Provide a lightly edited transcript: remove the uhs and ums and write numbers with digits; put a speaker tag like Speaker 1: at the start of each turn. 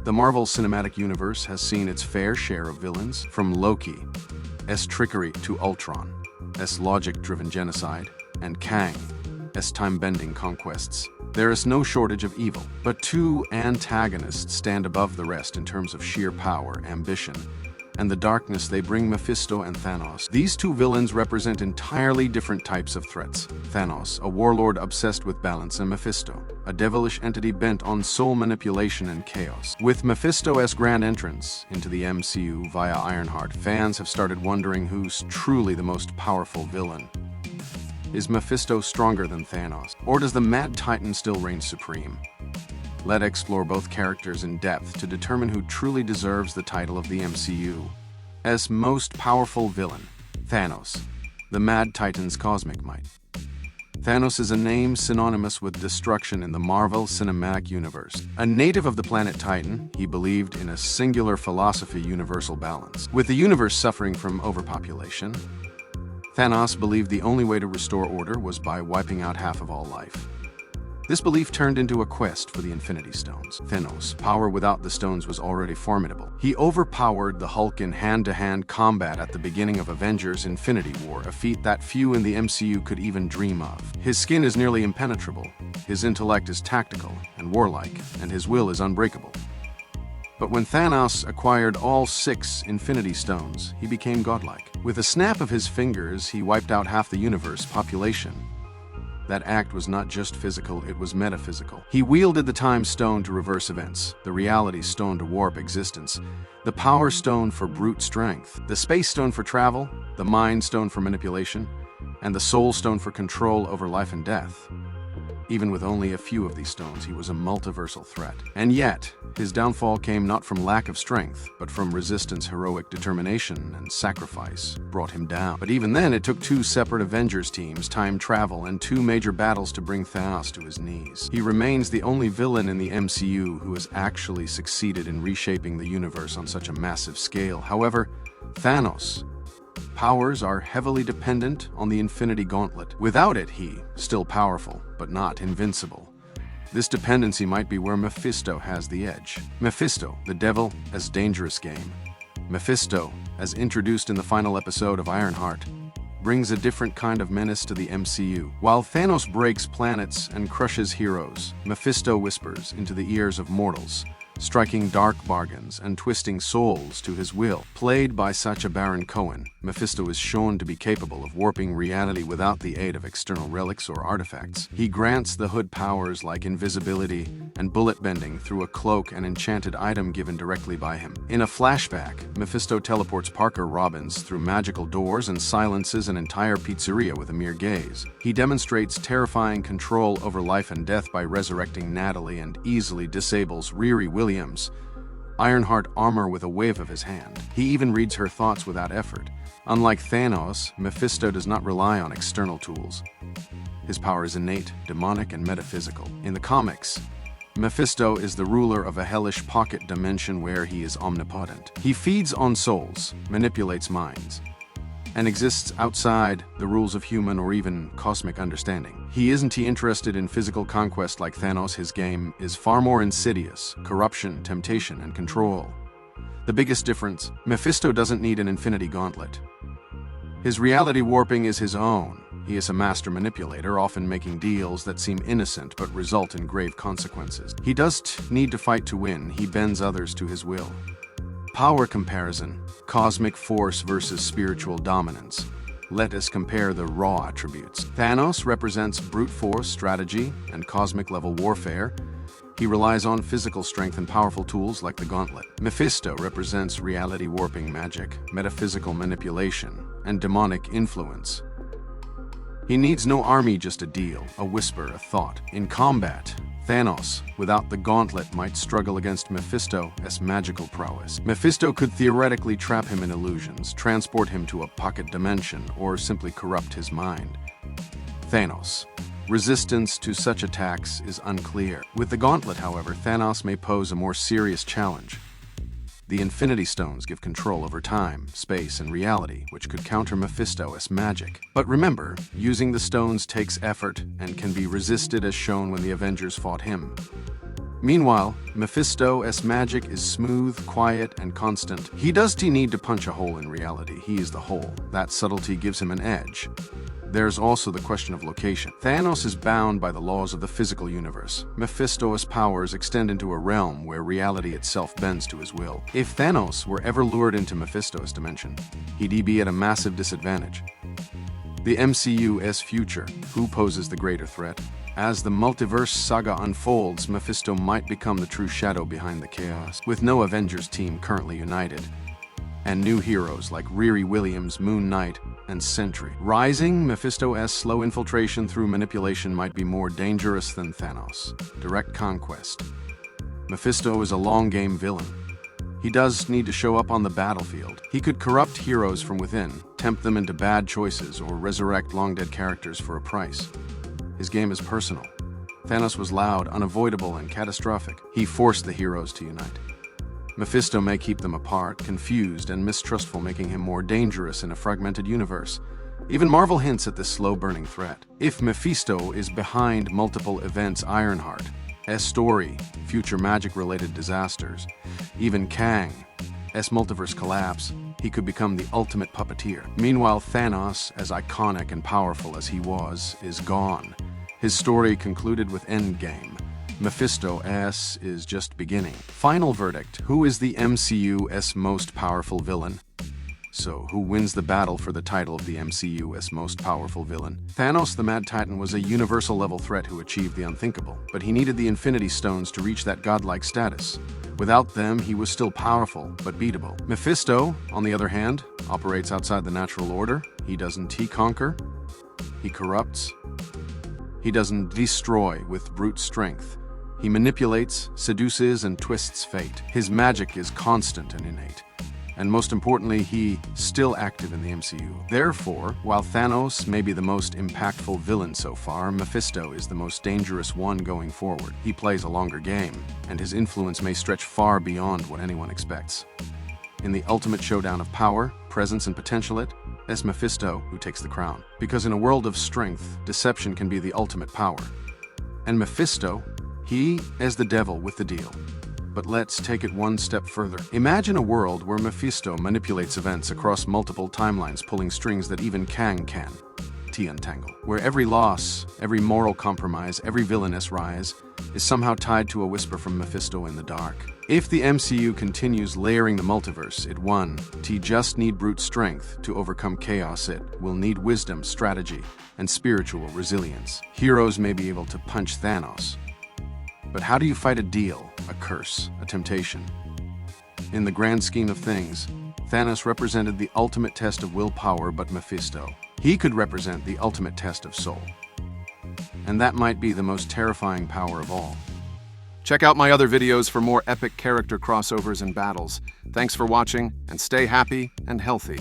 Speaker 1: The Marvel Cinematic Universe has seen its fair share of villains, from Loki's trickery to Ultron's logic-driven genocide, and Kang's time-bending conquests. There is no shortage of evil, but two antagonists stand above the rest in terms of sheer power, ambition, and the darkness they bring: Mephisto and Thanos. These two villains represent entirely different types of threats. Thanos, a warlord obsessed with balance, and Mephisto, a devilish entity bent on soul manipulation and chaos. With Mephisto's grand entrance into the MCU via Ironheart, fans have started wondering who's truly the most powerful villain. Is Mephisto stronger than Thanos, or does the Mad Titan still reign supreme? Let's explore both characters in depth to determine who truly deserves the title of the MCU's most powerful villain. Thanos, the Mad Titan's cosmic might. Thanos is a name synonymous with destruction in the Marvel Cinematic Universe. A native of the planet Titan, he believed in a singular philosophy: universal balance. With the universe suffering from overpopulation, Thanos believed the only way to restore order was by wiping out half of all life. This belief turned into a quest for the Infinity Stones. Thanos' power without the stones was already formidable. He overpowered the Hulk in hand-to-hand combat at the beginning of Avengers: Infinity War, a feat that few in the MCU could even dream of. His skin is nearly impenetrable, his intellect is tactical and warlike, and his will is unbreakable. But when Thanos acquired all 6 Infinity Stones, he became godlike. With a snap of his fingers, he wiped out half the universe's population. That act was not just physical, it was metaphysical. He wielded the Time Stone to reverse events, the Reality Stone to warp existence, the Power Stone for brute strength, the Space Stone for travel, the Mind Stone for manipulation, and the Soul Stone for control over life and death. Even with only a few of these stones, he was a multiversal threat. And yet, his downfall came not from lack of strength, but from resistance. Heroic determination and sacrifice brought him down. But even then, it took 2 separate Avengers teams, time travel, and 2 major battles to bring Thanos to his knees. He remains the only villain in the MCU who has actually succeeded in reshaping the universe on such a massive scale. However, Thanos' powers are heavily dependent on the Infinity Gauntlet. Without it, he, still powerful, but not invincible. This dependency might be where Mephisto has the edge. Mephisto, the devil as dangerous game. Mephisto, as introduced in the final episode of Ironheart, brings a different kind of menace to the MCU. While Thanos breaks planets and crushes heroes, Mephisto whispers into the ears of mortals, striking dark bargains and twisting souls to his will. Played by Sacha Cohen, Mephisto is shown to be capable of warping reality without the aid of external relics or artifacts. He grants the Hood powers like invisibility and bullet bending through a cloak and enchanted item given directly by him. In a flashback, Mephisto teleports Parker Robbins through magical doors and silences an entire pizzeria with a mere gaze. He demonstrates terrifying control over life and death by resurrecting Natalie and easily disables Riri Williams' Ironheart armor with a wave of his hand. He even reads her thoughts without effort. Unlike Thanos, Mephisto does not rely on external tools. His power is innate, demonic, and metaphysical. In the comics, Mephisto is the ruler of a hellish pocket dimension where he is omnipotent. He feeds on souls, manipulates minds, and exists outside the rules of human or even cosmic understanding. He isn't interested in physical conquest like Thanos. His game is far more insidious: corruption, temptation, and control. The biggest difference: Mephisto doesn't need an infinity gauntlet. His reality warping is his own. He is a master manipulator, often making deals that seem innocent but result in grave consequences. He doesn't need to fight to win, he bends others to his will. Power comparison: cosmic force versus spiritual dominance. Let us compare the raw attributes. Thanos represents brute force, strategy, and cosmic-level warfare. He relies on physical strength and powerful tools like the gauntlet. Mephisto represents reality-warping magic, metaphysical manipulation, and demonic influence. He needs no army, just a deal, a whisper, a thought. In combat, Thanos, without the gauntlet, might struggle against Mephisto's magical prowess. Mephisto could theoretically trap him in illusions, transport him to a pocket dimension, or simply corrupt his mind. Thanos' resistance to such attacks is unclear. With the gauntlet, however, Thanos may pose a more serious challenge. The Infinity Stones give control over time, space, and reality, which could counter Mephisto's magic. But remember, using the stones takes effort and can be resisted, as shown when the Avengers fought him. Meanwhile, Mephisto's magic is smooth, quiet, and constant. He doesn't need to punch a hole in reality. He is the hole. That subtlety gives him an edge. There's also the question of location. Thanos is bound by the laws of the physical universe. Mephisto's powers extend into a realm where reality itself bends to his will. If Thanos were ever lured into Mephisto's dimension, he'd be at a massive disadvantage. The MCU's future, who poses the greater threat? As the multiverse saga unfolds, Mephisto might become the true shadow behind the chaos, with no Avengers team currently united, and new heroes like Riri Williams, Moon Knight, and Sentry. Rising, Mephisto's slow infiltration through manipulation might be more dangerous than Thanos' direct conquest. Mephisto is a long-game villain. He does need to show up on the battlefield. He could corrupt heroes from within, tempt them into bad choices, or resurrect long-dead characters for a price. His game is personal. Thanos was loud, unavoidable, and catastrophic. He forced the heroes to unite. Mephisto may keep them apart, confused and mistrustful, making him more dangerous in a fragmented universe. Even Marvel hints at this slow-burning threat. If Mephisto is behind multiple events, Ironheart, story, future magic-related disasters, even Kang's multiverse collapse, he could become the ultimate puppeteer. Meanwhile, Thanos, as iconic and powerful as he was, is gone. His story concluded with Endgame. Mephisto's is just beginning. Final verdict: who is the MCU's most powerful villain? So, who wins the battle for the title of the MCU's most powerful villain? Thanos the Mad Titan was a universal-level threat who achieved the unthinkable, but he needed the Infinity Stones to reach that godlike status. Without them, he was still powerful, but beatable. Mephisto, on the other hand, operates outside the natural order. He conquer, he corrupts. He doesn't destroy with brute strength. He manipulates, seduces, and twists fate. His magic is constant and innate. And most importantly, he's still active in the MCU. Therefore, while Thanos may be the most impactful villain so far, Mephisto is the most dangerous one going forward. He plays a longer game, and his influence may stretch far beyond what anyone expects. In the ultimate showdown of power, presence, and potential, it's Mephisto who takes the crown. Because in a world of strength, deception can be the ultimate power. And Mephisto, he is the devil with the deal. But let's take it one step further. Imagine a world where Mephisto manipulates events across multiple timelines, pulling strings that even Kang can untangle. Where every loss, every moral compromise, every villainous rise is somehow tied to a whisper from Mephisto in the dark. If the MCU continues layering the multiverse, it won't just need brute strength to overcome chaos. It will need wisdom, strategy, and spiritual resilience. Heroes may be able to punch Thanos, but how do you fight a deal, a curse, a temptation? In the grand scheme of things, Thanos represented the ultimate test of willpower, but Mephisto, he could represent the ultimate test of soul. And that might be the most terrifying power of all. Check out my other videos for more epic character crossovers and battles. Thanks for watching, and stay happy and healthy.